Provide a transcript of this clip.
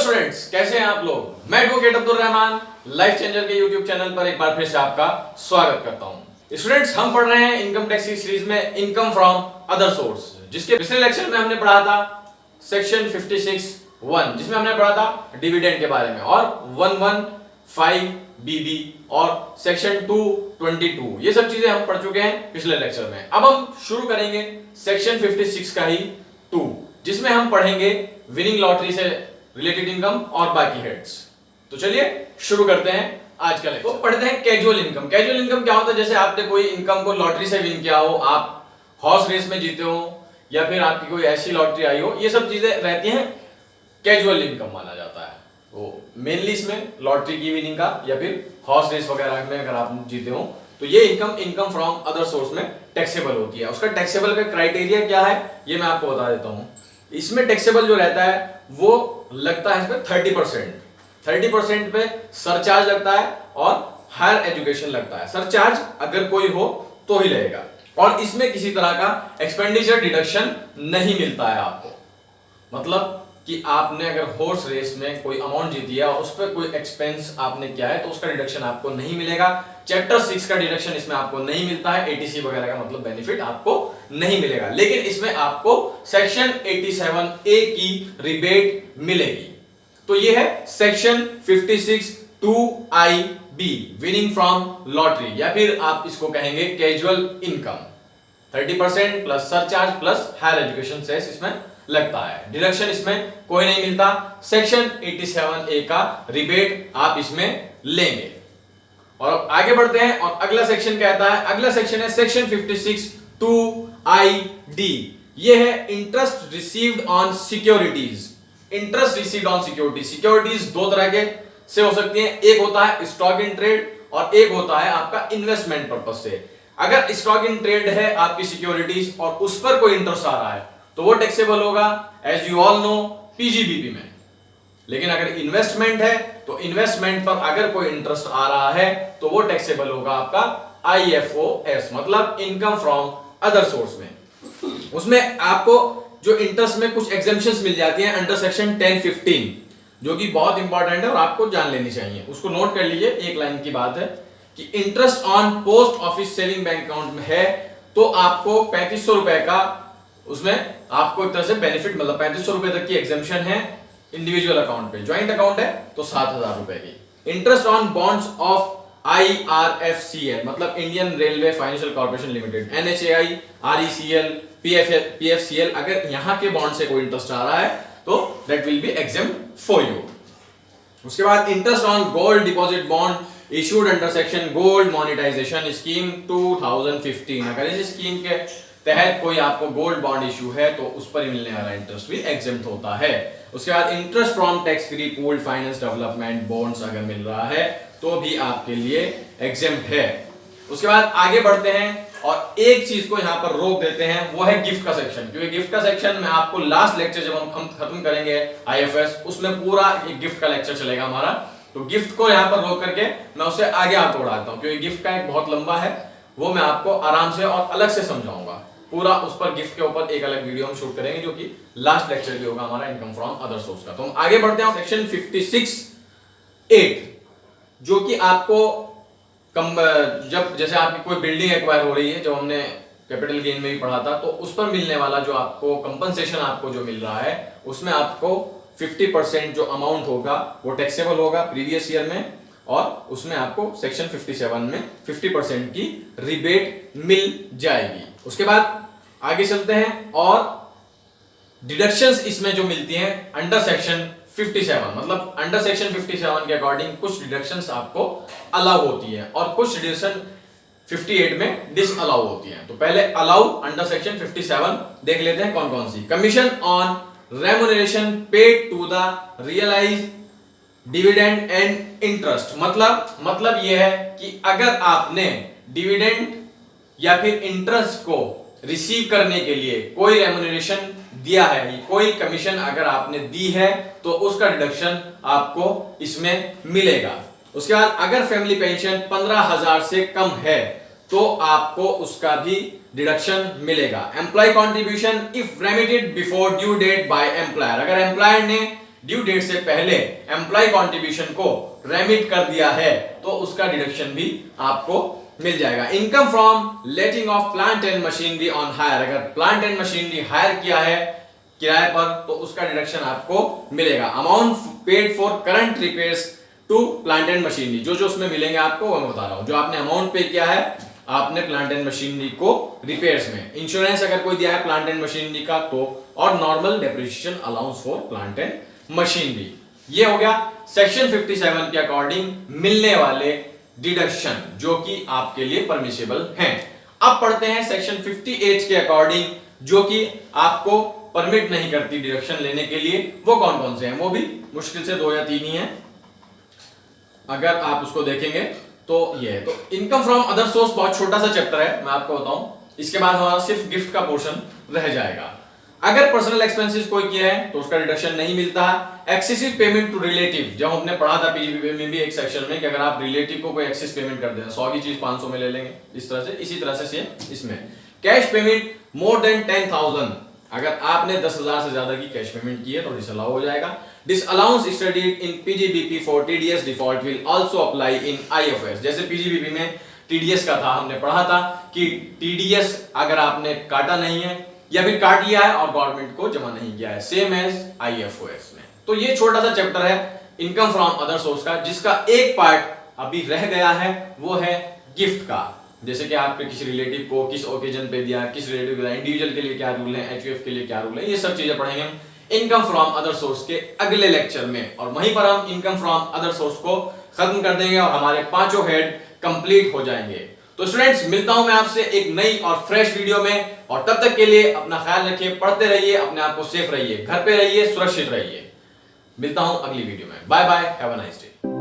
Students, कैसे हैं आप लोग। मैं advocate Abdul Rahman life changer के यूट्यूब चैनल पर एक बार फिर से आपका स्वागत करता हूं। स्टूडेंट्स, हम पढ़ रहे हैं इनकम टैक्स की सीरीज में इनकम फ्रॉम अदर सोर्स, जिसके पिछले लेक्चर में हमने पढ़ा था सेक्शन 56(1), जिसमें हमने पढ़ा था डिविडेंड के बारे में, और 115BB और सेक्शन 222, ये सब चीजें हम पढ़ चुके हैं पिछले लेक्चर में। अब हम शुरू करेंगे सेक्शन 56 का ही 2, जिसमें हम पढ़ेंगे विनिंग लॉटरी से रिलेटेड इनकम और बाकी हेड्स। तो चलिए शुरू करते हैं आज का लेक्चर। तो पढ़ते हैं कैजुअल इनकम। कैजुअल इनकम क्या होता है? जैसे आपने कोई इनकम को लॉटरी से विन किया हो, आप हॉर्स रेस में जीते हो, या फिर आपकी कोई ऐसी लॉटरी आई हो, ये सब चीजें रहती हैं, कैजुअल इनकम माना जाता है। तो मेनली इसमें लॉटरी की विनिंग का या फिर हॉर्स रेस वगैरह में अगर आप जीते हो तो ये इनकम फ्रॉम अदर सोर्स में टैक्सेबल होती है। उसका टैक्सेबल का क्राइटेरिया क्या है ये मैं आपको बता देता हूं। इसमें टैक्सेबल जो रहता है वो लगता है इसमें 30% पे सरचार्ज लगता है और हायर एजुकेशन लगता है। सरचार्ज अगर कोई हो तो ही लगेगा, और इसमें किसी तरह का एक्सपेंडिचर डिडक्शन नहीं मिलता है आपको। मतलब कि आपने अगर हॉर्स रेस में कोई अमाउंट जीती है और उस पर कोई एक्सपेंस आपने किया है तो उसका डिडक्शन आपको नहीं मिलेगा। चैप्टर 6 का डिडक्शन इसमें आपको नहीं मिलता है, एटीसी वगैरह का मतलब बेनिफिट आपको नहीं मिलेगा, लेकिन इसमें आपको सेक्शन 87A की रिबेट मिलेगी। तो ये है section 56(2)IB, winning from lottery, या फिर आप इसको कहेंगे casual income. 30% plus surcharge plus higher education cess इसमें लगता है। डिडक्शन इसमें कोई नहीं मिलता। सेक्शन 87A का रिबेट आप इसमें लेंगे। और आगे बढ़ते हैं, और अगला सेक्शन कहता है, अगला सेक्शन है सेक्शन 56(2)ID। ये है interest received on securities. Interest received on securities. Securities दो तरह के से हो सकती हैं, एक होता है स्टॉक इन ट्रेड और एक होता है आपका इन्वेस्टमेंट पर्पस से। अगर स्टॉक इन ट्रेड है आपकी सिक्योरिटीज और उस पर कोई इंटरेस्ट आ रहा है तो वो टैक्सेबल होगा as you all know PGBP में। लेकिन अगर इन्वेस्टमेंट है तो इन्वेस्टमेंट पर अगर कोई इंटरेस्ट आ रहा है तो वो टैक्सेबल होगा आपका आईएफओएस, मतलब इनकम फ्रॉम अदर सोर्स में। उसमें आपको जो इंटरेस्ट में कुछ एग्जेम्पशंस मिल जाती हैं अंडर सेक्शन 1015, जो कि बहुत इंपॉर्टेंट है और आपको जान लेनी चाहिए। उसको नोट कर लीजिए, एक लाइन की बात है कि interest on post office saving bank account में है तो आपको 3500 रुपए का उसमें आपको एक तरह से बेनिफिट, मतलब 3500 रुपए तक की एग्जेम्पशन है इंडिविजुअल अकाउंट पे। ज्वाइंट अकाउंट है तो 7000 रुपए की। Interest on bonds of IRFCL, मतलब Indian railway financial corporation limited, NHAI, RECL, PFCL, अगर यहां के बॉन्ड से कोई इंटरेस्ट आ रहा है तो that will be exempt for you. उसके बाद interest on gold deposit bond issued under section gold monetization scheme 2015, अगर इस स्कीम के तहत कोई आपको गोल्ड बॉन्ड इशू है तो उस पर मिलने वाला इंटरेस्ट भी एग्जेम्प्ट होता है। उसके बाद interest from tax free pooled finance development bonds अगर मिल रहा है तो भी आपके लिए एग्जेम्प्ट है। उसके बाद आगे बढ़ते हैं और एक चीज को यहां पर रोक देते हैं, वो है गिफ्ट का सेक्शन। क्योंकि गिफ्ट का सेक्शन में आपको लास्ट लेक्चर जब हम खत्म करेंगे आईएफएस, उसमें पूरा एक गिफ्ट का लेक्चर चलेगा हमारा। तो गिफ्ट को यहां पर रोक करके मैं उससे आगे आपको बढ़ाता हूं, क्योंकि गिफ्ट का एक बहुत लंबा है, वो मैं आपको आराम से और अलग से समझाऊंगा पूरा। उस पर गिफ्ट के ऊपर एक अलग वीडियो हम शूट करेंगे, जो कि लास्ट लेक्चर भी होगा हमारा इनकम फ्रॉम अदर सोर्स का। तो हम आगे बढ़ते हैं सेक्शन 56(8), जो कि आपको जब जैसे आपकी कोई बिल्डिंग एक्वायर हो रही है, जब हमने कैपिटल गेन में भी पढ़ा था, तो उस पर मिलने वाला जो आपको कंपनसेशन आपको जो मिल रहा है उसमें आपको 50% जो अमाउंट होगा वो टैक्सेबल होगा प्रीवियस ईयर में, और उसमें आपको सेक्शन 57 में 50% की रिबेट मिल जाएगी। उसके बाद आगे चलते हैं, और डिडक्शंस इसमें जो मिलती हैं अंडर सेक्शन 57, मतलब अंडर सेक्शन 57 के अकॉर्डिंग कुछ डिडक्शंस आपको अलाउ होती है और कुछ डिडक्शन 58 में डिसअलाउ होती है। तो पहले अलाउ अंडर सेक्शन 57 देख लेते हैं कौन कौन सी। Commission on remuneration paid to the realized dividend and interest, मतलब यह है कि अगर आपने डिविडेंड या फिर इंटरेस्ट को रिसीव करने के लिए कोई रेम्युनरेशन दिया है, कोई कमीशन अगर आपने दी है तो उसका डिडक्शन आपको इसमें मिलेगा। उसके बाद अगर फैमिली पेंशन 15,000 से कम है तो आपको उसका भी डिडक्शन मिलेगा। Employee contribution if remitted before due date by employer, अगर एम्प्लॉयर ने ड्यू डेट से पहले एम्प्लॉय कंट्रीब्यूशन को रेमिट कर दिया है तो उसका डिडक्शन भी आपको मिल जाएगा। Income from letting of plant and machinery on hire, अगर प्लांट एंड मशीनरी हायर किया है किराए पर तो उसका डिडक्शन आपको मिलेगा। Amount paid for current repairs to plant and machinery, जो जो उसमें मिलेंगे आपको वो मैं बता रहा हूं। जो आपने अमाउंट पे किया है आपने प्लांट एंड मशीनरी को रिपेयर्स में, इंश्योरेंस अगर कोई दिया है प्लांट एंड मशीनरी का तो, और normal depreciation allowance for plant and machinery. ये हो गया सेक्शन 57 के अकॉर्डिंग मिलने वाले डिडक्शन जो कि आपके लिए परमिसिबल हैं। अब पढ़ते हैं सेक्शन 58 के अकॉर्डिंग जो कि आपको परमिट नहीं करती डिडक्शन लेने के लिए। वो कौन कौन से हैं? वो भी मुश्किल से 2 या 3 ही हैं अगर आप उसको देखेंगे तो ये है। तो इनकम फ्रॉम अदर सोर्स बहुत छोटा सा चैप्टर है, मैं आपको बताऊं, इसके बाद हमारा सिर्फ गिफ्ट का पोर्शन रह जाएगा। अगर पर्सनल एक्सपेंसेस कोई किया है तो उसका डिडक्शन नहीं मिलता है। एक्सेसिव पेमेंट टू रिलेटिव, जब हमने पढ़ा था पीजीबीपी में भी एक सेक्शन में कि अगर आप रिलेटिव को कोई एक्सेस पेमेंट कर दें, 100 की चीज 500 में ले लेंगे, इस तरह से, इसी तरह से इसमें कैश पेमेंट मोर देन 10,000, अगर आपने 10,000 से ज्यादा की कैश पेमेंट की है तो डिसअलाउ हो जाएगा। Disallowance studied in PGBP for TDS default will also apply in IFS. जैसे पीजीबीपी में टीडीएस का था, हमने पढ़ा था कि टीडीएस अगर आपने काटा नहीं है या फिर काट लिया है और गवर्नमेंट को जमा नहीं किया है, सेम एज आईएफओएस में। तो ये छोटा सा चैप्टर है इनकम फ्रॉम अदर सोर्स का, जिसका एक पार्ट अभी रह गया है वो है गिफ्ट का। जैसे कि आपके किसी रिलेटिव को किस ओकेजन पे दिया, किस रिलेटिव को, इंडिविजुअल के लिए क्या रूल है, एचयूएफ के लिए क्या रूल है, ये सब चीजें पढ़ेंगे हम इनकम फ्रॉम अदर सोर्स के अगले लेक्चर में। और वहीं पर हम इनकम फ्रॉम अदर सोर्स को खत्म कर देंगे और हमारे 5 हेड कंप्लीट हो जाएंगे। तो स्टूडेंट्स, मिलता हूं मैं आपसे एक नई और फ्रेश वीडियो में, और तब तक के लिए अपना ख्याल रखिए, पढ़ते रहिए, अपने आप को सेफ रहिए, घर पे रहिए, सुरक्षित रहिए। मिलता हूं अगली वीडियो में। Bye bye, have a nice day.